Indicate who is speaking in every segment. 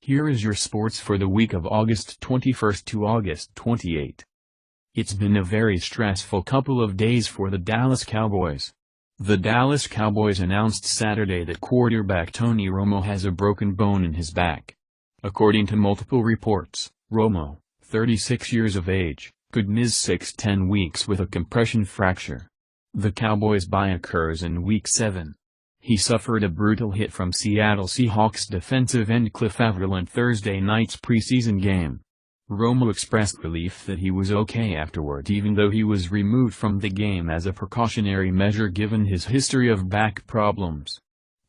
Speaker 1: Here is your sports for the week of August 21 to August 28. It's been a very stressful couple of days for the Dallas Cowboys. The Dallas Cowboys announced Saturday that quarterback Tony Romo has a broken bone in his back. According to multiple reports, Romo, 36 years of age, could miss 6-10 weeks with a compression fracture. The Cowboys' bye occurs in Week 7. He suffered a brutal hit from Seattle Seahawks defensive end Cliff Avril in Thursday night's preseason game. Romo expressed relief that he was okay afterward, even though he was removed from the game as a precautionary measure given his history of back problems.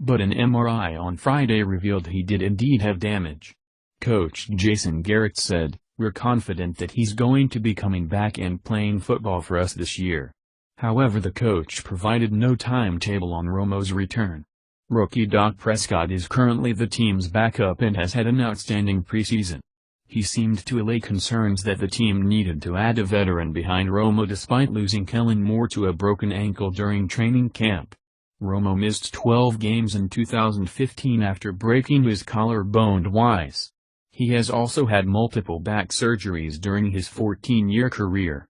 Speaker 1: But an MRI on Friday revealed he did indeed have damage. Coach Jason Garrett said, "We're confident that he's going to be coming back and playing football for us this year." However, the coach provided no timetable on Romo's return. Rookie Dak Prescott is currently the team's backup and has had an outstanding preseason. He seemed to allay concerns that the team needed to add a veteran behind Romo despite losing Kellen Moore to a broken ankle during training camp. Romo missed 12 games in 2015 after breaking his collarbone twice. He has also had multiple back surgeries during his 14-year career.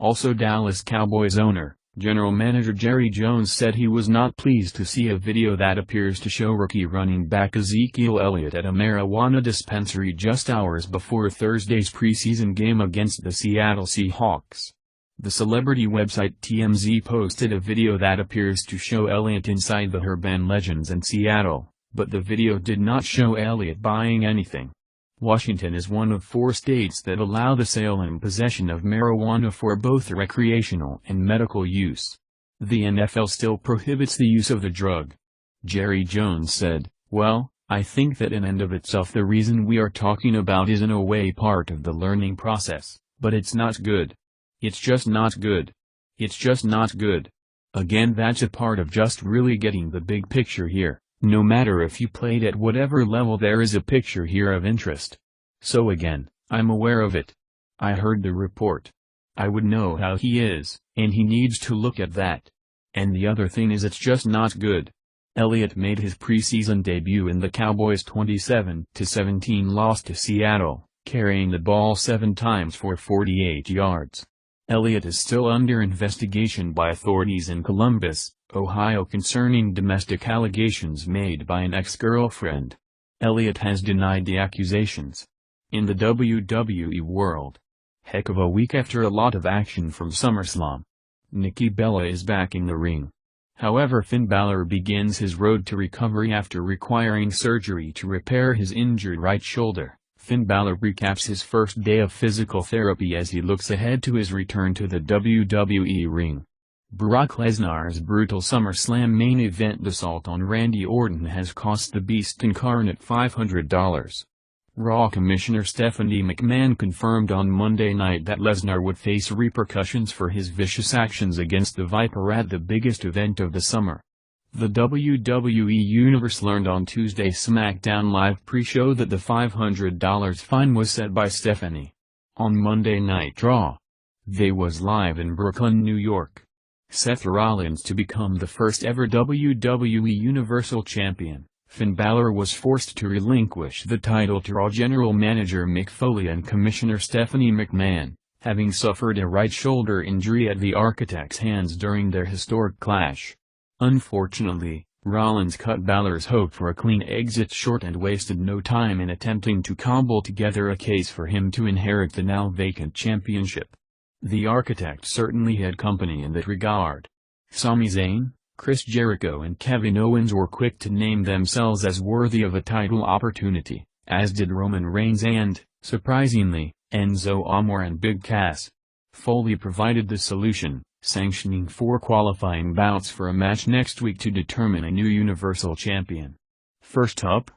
Speaker 1: Also, Dallas Cowboys owner, general manager Jerry Jones said he was not pleased to see a video that appears to show rookie running back Ezekiel Elliott at a marijuana dispensary just hours before Thursday's preseason game against the Seattle Seahawks. The celebrity website TMZ posted a video that appears to show Elliott inside the Urban Legends in Seattle, but the video did not show Elliott buying anything. Washington is one of 4 states that allow the sale and possession of marijuana for both recreational and medical use. The NFL still prohibits the use of the drug. Jerry Jones said, "Well, I think that in and of itself the reason we are talking about is in a way part of the learning process, but it's not good. It's just not good. It's just not good. Again, that's a part of just really getting the big picture here. No matter if you played at whatever level, there is a picture here of interest. So again, I'm aware of it. I heard the report. I would know how he is, and he needs to look at that. And the other thing is, it's just not good." Elliott made his preseason debut in the Cowboys' 27-17 loss to Seattle, carrying the ball 7 times for 48 yards. Elliott is still under investigation by authorities in Columbus, Ohio concerning domestic allegations made by an ex-girlfriend. Elliott has denied the accusations. In the WWE world, heck of a week after a lot of action from SummerSlam. Nikki Bella is back in the ring. However, Finn Balor begins his road to recovery after requiring surgery to repair his injured right shoulder. Finn Balor recaps his first day of physical therapy as he looks ahead to his return to the WWE ring. Brock Lesnar's brutal SummerSlam main event assault on Randy Orton has cost the Beast Incarnate $500. Raw Commissioner Stephanie McMahon confirmed on Monday night that Lesnar would face repercussions for his vicious actions against the Viper at the biggest event of the summer. The WWE Universe learned on Tuesday SmackDown Live pre-show that the $500 fine was set by Stephanie. On Monday Night Raw, they was live in Brooklyn, New York. Seth Rollins to become the first ever WWE Universal Champion. Finn Balor was forced to relinquish the title to Raw General Manager Mick Foley and Commissioner Stephanie McMahon, having suffered a right shoulder injury at the Architect's hands during their historic clash. Unfortunately, Rollins cut Balor's hope for a clean exit short and wasted no time in attempting to cobble together a case for him to inherit the now vacant championship. The Architect certainly had company in that regard. Sami Zayn, Chris Jericho and Kevin Owens were quick to name themselves as worthy of a title opportunity, as did Roman Reigns and, surprisingly, Enzo Amore and Big Cass. Foley provided the solution, sanctioning 4 qualifying bouts for a match next week to determine a new Universal Champion. First up,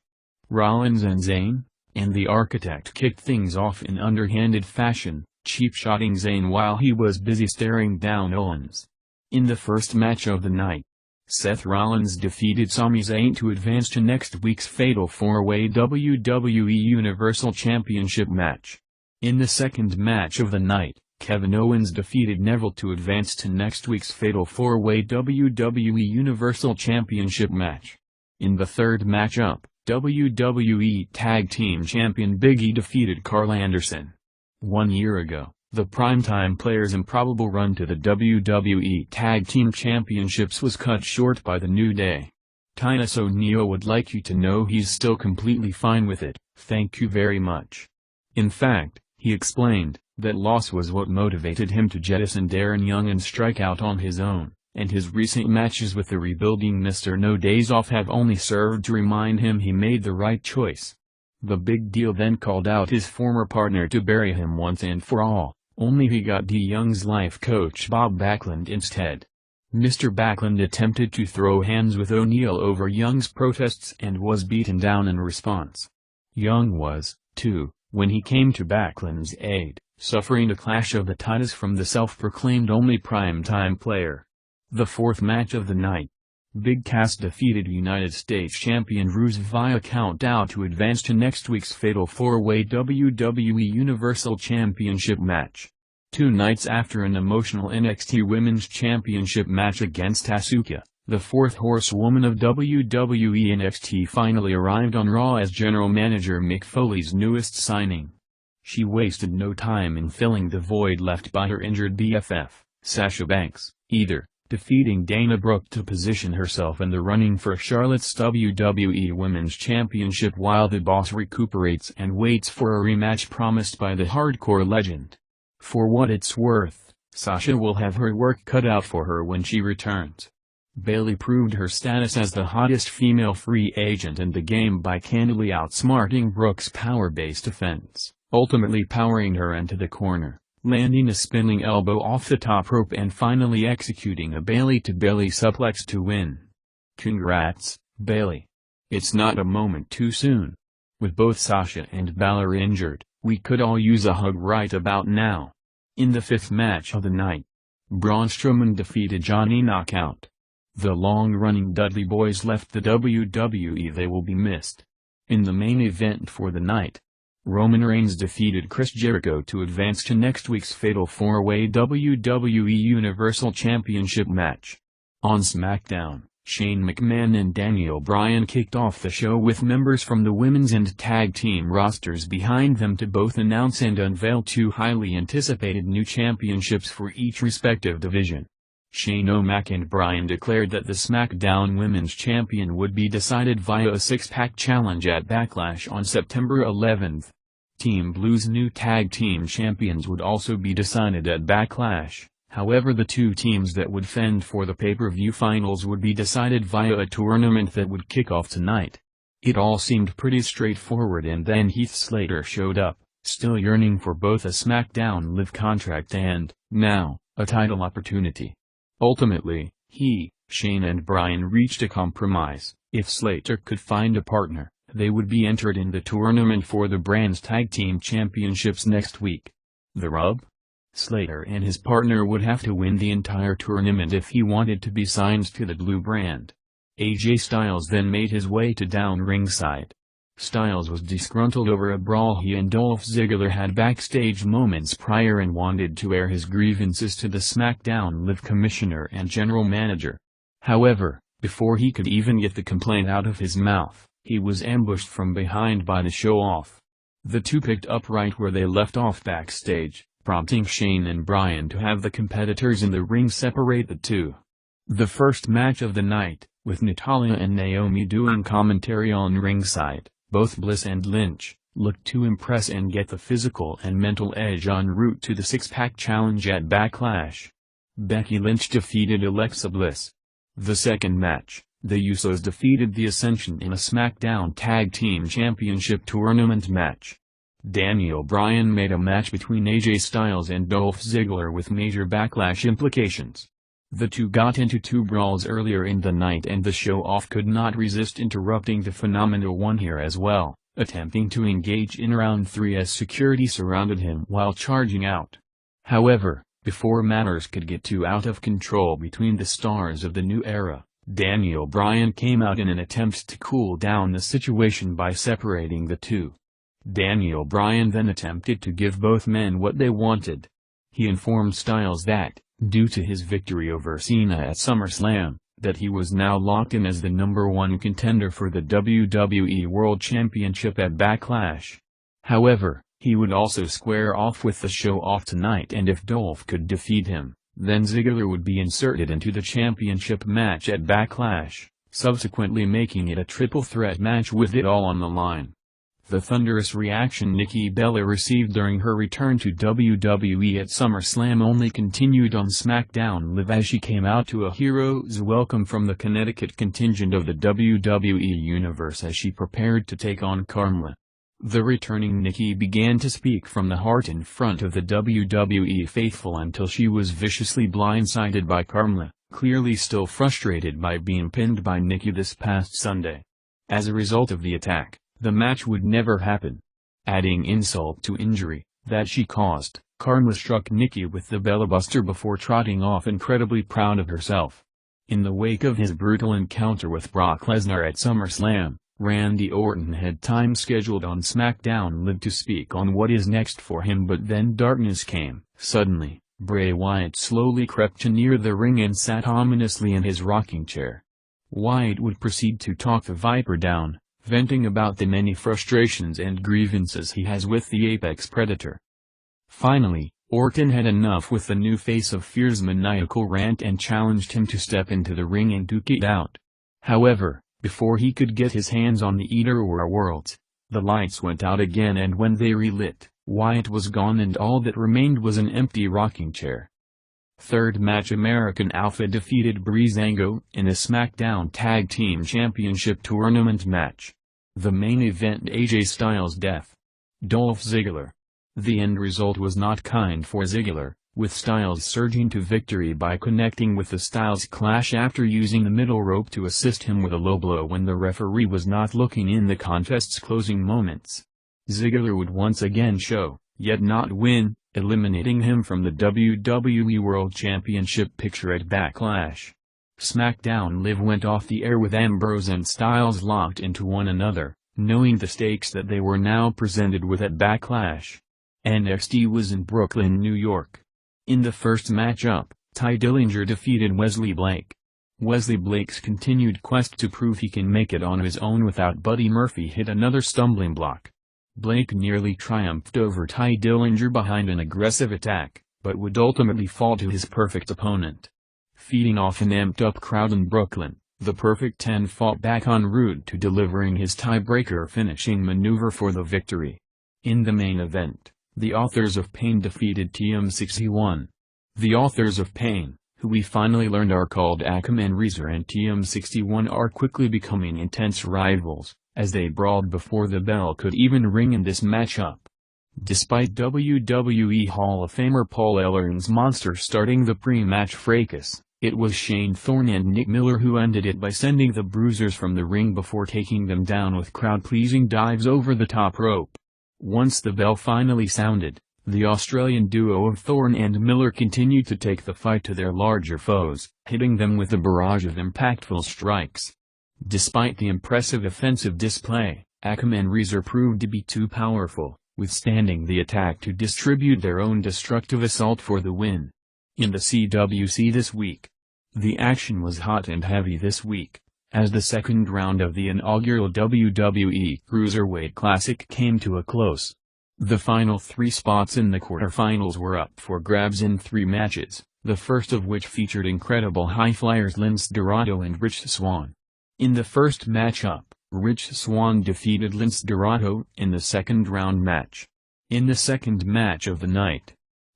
Speaker 1: Rollins and Zayn, and the Architect kicked things off in underhanded fashion, cheap-shotting Zayn while he was busy staring down Owens. In the first match of the night, Seth Rollins defeated Sami Zayn to advance to next week's Fatal 4-Way WWE Universal Championship match. In the second match of the night, Kevin Owens defeated Neville to advance to next week's Fatal 4-Way WWE Universal Championship match. In the third matchup, WWE Tag Team Champion Big E defeated Carl Anderson. 1 year ago, the primetime player's improbable run to the WWE Tag Team Championships was cut short by the New Day. Titus O'Neil would like you to know he's still completely fine with it, thank you very much. In fact, he explained, that loss was what motivated him to jettison Darren Young and strike out on his own, and his recent matches with the rebuilding Mr. No Days Off have only served to remind him he made the right choice. The Big Deal then called out his former partner to bury him once and for all, only he got D. Young's life coach Bob Backlund instead. Mr. Backlund attempted to throw hands with O'Neil over Young's protests and was beaten down in response. Young was, too, when he came to Backlund's aid, suffering a clash of the Titans from the self-proclaimed only prime-time player. The fourth match of the night. Big Cass defeated United States champion Rusev via count-out to advance to next week's Fatal 4-Way WWE Universal Championship match. 2 nights after an emotional NXT Women's Championship match against Asuka, the fourth horsewoman of WWE NXT finally arrived on Raw as General Manager Mick Foley's newest signing. She wasted no time in filling the void left by her injured BFF, Sasha Banks, either defeating Dana Brooke to position herself in the running for Charlotte's WWE Women's Championship while the Boss recuperates and waits for a rematch promised by the Hardcore legend. For what it's worth, Sasha will have her work cut out for her when she returns. Bayley proved her status as the hottest female free agent in the game by candidly outsmarting Brooke's power-based offense, ultimately powering her into the corner, landing a spinning elbow off the top rope and finally executing a Bayley-to-Bayley suplex to win. Congrats, Bayley. It's not a moment too soon. With both Sasha and Balor injured, we could all use a hug right about now. In the fifth match of the night, Braun Strowman defeated Johnny Knockout. The long-running Dudley Boys left the WWE. They will be missed. In the main event for the night, Roman Reigns defeated Chris Jericho to advance to next week's Fatal 4-Way WWE Universal Championship match. On SmackDown, Shane McMahon and Daniel Bryan kicked off the show with members from the women's and tag team rosters behind them to both announce and unveil 2 highly anticipated new championships for each respective division. Shane O'Mac and Bryan declared that the SmackDown Women's Champion would be decided via a 6-pack challenge at Backlash on September 11. Team Blue's new tag team champions would also be decided at Backlash, however the 2 teams that would fend for the pay-per-view finals would be decided via a tournament that would kick off tonight. It all seemed pretty straightforward and then Heath Slater showed up, still yearning for both a SmackDown Live contract and, now, a title opportunity. Ultimately, Shane and Bryan reached a compromise. If Slater could find a partner, they would be entered in the tournament for the brand's tag team championships next week. The rub? Slater and his partner would have to win the entire tournament if he wanted to be signed to the Blue brand. AJ Styles then made his way to down ringside. Styles was disgruntled over a brawl he and Dolph Ziggler had backstage moments prior and wanted to air his grievances to the SmackDown Live commissioner and general manager. However, before he could even get the complaint out of his mouth, he was ambushed from behind by the show-off. The 2 picked up right where they left off backstage, prompting Shane and Bryan to have the competitors in the ring separate the 2. The first match of the night, with Natalya and Naomi doing commentary on ringside, both Bliss and Lynch looked to impress and get the physical and mental edge en route to the 6-pack challenge at Backlash. Becky Lynch defeated Alexa Bliss. The second match, the Usos defeated the Ascension in a SmackDown Tag Team Championship tournament match. Daniel Bryan made a match between AJ Styles and Dolph Ziggler with major Backlash implications. The 2 got into 2 brawls earlier in the night and the show-off could not resist interrupting the Phenomenal One here as well, attempting to engage in round 3 as security surrounded him while charging out. However, before matters could get too out of control between the stars of the new era, Daniel Bryan came out in an attempt to cool down the situation by separating the 2. Daniel Bryan then attempted to give both men what they wanted. He informed Styles that, due to his victory over Cena at SummerSlam, that he was now locked in as the #1 contender for the WWE World Championship at Backlash. However, he would also square off with the Show-Off tonight, and if Dolph could defeat him, then Ziggler would be inserted into the championship match at Backlash, subsequently making it a triple threat match with it all on the line. The thunderous reaction Nikki Bella received during her return to WWE at SummerSlam only continued on SmackDown Live as she came out to a hero's welcome from the Connecticut contingent of the WWE Universe as she prepared to take on Carmella. The returning Nikki began to speak from the heart in front of the WWE faithful until she was viciously blindsided by Carmella, clearly still frustrated by being pinned by Nikki this past Sunday. As a result of the attack, the match would never happen. Adding insult to injury that she caused, Carmella struck Nikki with the Bella Buster before trotting off incredibly proud of herself. In the wake of his brutal encounter with Brock Lesnar at SummerSlam, Randy Orton had time scheduled on SmackDown Live to speak on what is next for him, but then darkness came. Suddenly, Bray Wyatt slowly crept to near the ring and sat ominously in his rocking chair. Wyatt would proceed to talk the Viper down, venting about the many frustrations and grievances he has with the apex predator. Finally, Orton had enough with the new face of Fear's maniacal rant and challenged him to step into the ring and duke it out. However, before he could get his hands on the Eater or Worlds, the lights went out again, and when they relit, Wyatt was gone and all that remained was an empty rocking chair. Third match: American Alpha defeated Breezango in a SmackDown Tag Team Championship Tournament match. The main event: AJ Styles' death. Dolph Ziggler. The end result was not kind for Ziggler, with Styles surging to victory by connecting with the Styles Clash after using the middle rope to assist him with a low blow when the referee was not looking in the contest's closing moments. Ziggler would once again show, yet not win, eliminating him from the WWE World Championship picture at Backlash. SmackDown Live went off the air with Ambrose and Styles locked into one another, knowing the stakes that they were now presented with at Backlash. NXT was in Brooklyn, New York. In the first matchup, Tye Dillinger defeated Wesley Blake. Wesley Blake's continued quest to prove he can make it on his own without Buddy Murphy hit another stumbling block. Blake nearly triumphed over Tye Dillinger behind an aggressive attack, but would ultimately fall to his perfect opponent. Feeding off an amped-up crowd in Brooklyn, the Perfect 10 fought back en route to delivering his tiebreaker finishing maneuver for the victory. In the main event, the Authors of Pain defeated TM61. The Authors of Pain, who we finally learned are called Akam and Razor and TM61, are quickly becoming intense rivals, as they brawled before the bell could even ring in this matchup. Despite WWE Hall of Famer Paul Ellern's monster starting the pre-match fracas, it was Shane Thorne and Nick Miller who ended it by sending the Bruisers from the ring before taking them down with crowd-pleasing dives over the top rope. Once the bell finally sounded, the Australian duo of Thorne and Miller continued to take the fight to their larger foes, hitting them with a barrage of impactful strikes. Despite the impressive offensive display, Akam and Razor proved to be too powerful, withstanding the attack to distribute their own destructive assault for the win. In the CWC this week, the action was hot and heavy this week, as the second round of the inaugural WWE Cruiserweight Classic came to a close. The final 3 spots in the quarterfinals were up for grabs in 3 matches, the first of which featured incredible high-flyers Lince Dorado and Rich Swann. In the first matchup, Rich Swann defeated Lince Dorado in the second-round match. In the second match of the night,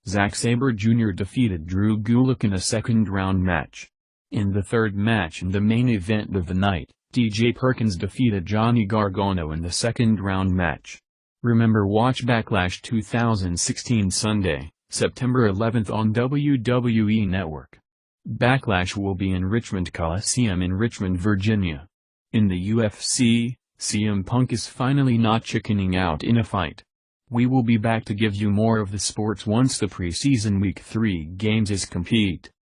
Speaker 1: Zack Sabre Jr. defeated Drew Gulak in a second-round match. In the third match and the main event of the night, DJ Perkins defeated Johnny Gargano in the second-round match. Remember, watch Backlash 2016 Sunday, September 11th on WWE Network. Backlash will be in Richmond Coliseum in Richmond, Virginia. In the UFC, CM Punk is finally not chickening out in a fight. We will be back to give you more of the sports once the preseason Week 3 games is complete.